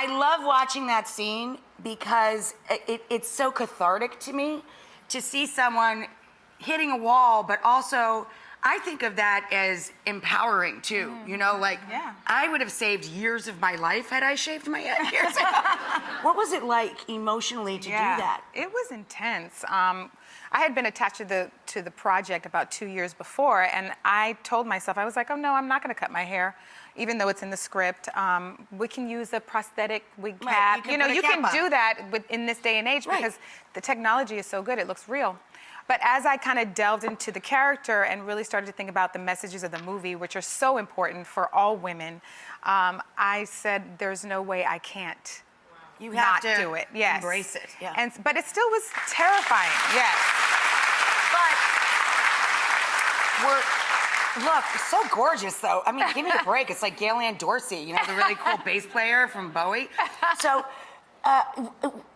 I love watching that scene because it's so cathartic to me to see someone hitting a wall, but also I think of that as empowering too. You know, like I would have saved years of my life had I shaved my head years ago. What was it like emotionally to do that? It was intense. I had been attached to the project about 2 years before, and I told myself, I was like, oh no, I'm not going to cut my hair, even though it's in the script. We can use a prosthetic wig cap. You know, you can do that in this day and age because the technology is so good, it looks real. But as I kind of delved into the character and really started to think about the messages of the movie, which are so important for all women, I said, there's no way I can't You have to do it. Yes. embrace it. Yeah. But it still was terrifying. Yes. Look, it's so gorgeous, though. I mean, give me a break. It's like Gail Ann Dorsey, you know, the really cool bass player from Bowie. So,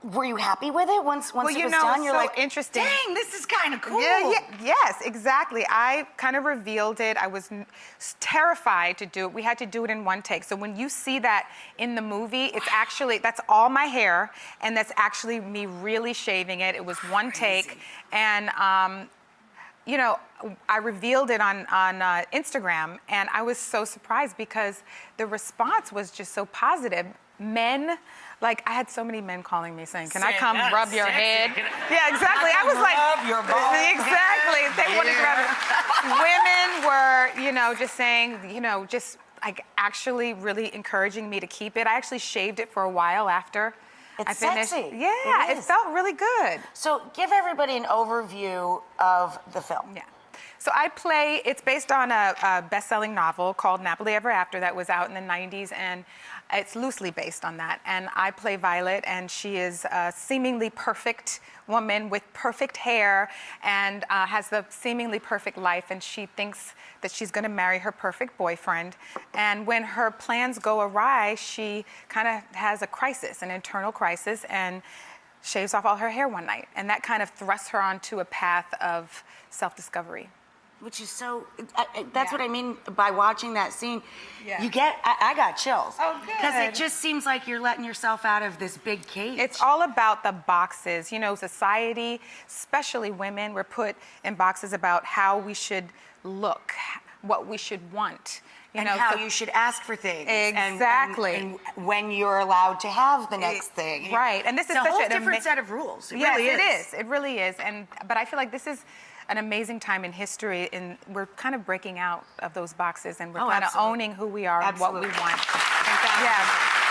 were you happy with it once it was done? You're so like, interesting. dang, this is kind of cool. Yes, exactly. I kind of revealed it. I was terrified to do it. We had to do it in one take. So when you see that in the movie, it's actually, that's all my hair, and that's actually me really shaving it. It was one take, and you know, I revealed it on Instagram, and I was so surprised because the response was just so positive. Men, like, I had so many men calling me saying, can I come rub your head? Yeah, exactly. I was like, rub your balls. Exactly. They wanted to rub it. Women were, you know, just saying, you know, just like actually really encouraging me to keep it. I actually shaved it for a while after I finished. Sexy. Yeah, it felt really good. So give everybody an overview of the film. Yeah. So it's based on a best-selling novel called Nappily Ever After that was out in the 90s, and it's loosely based on that. And I play Violet, and she is a seemingly perfect woman with perfect hair and has the seemingly perfect life, and she thinks that she's going to marry her perfect boyfriend. And when her plans go awry, she kind of has a crisis, an internal crisis, and shaves off all her hair one night. And that kind of thrusts her onto a path of self-discovery. Which is so, that's what I mean by watching that scene. Yeah. You get, I got chills. Oh, good. Because it just seems like you're letting yourself out of this big cage. It's all about the boxes. You know, society, especially women, we're put in boxes about how we should look, what we should want. And how you should ask for things. Exactly. And when you're allowed to have the next thing. Right. And this is it's a such whole different set of rules. It really is. It is. It really is. But I feel like this is an amazing time in history, and we're kind of breaking out of those boxes, and we're kind of owning who we are and what we want. Fantastic. Yeah.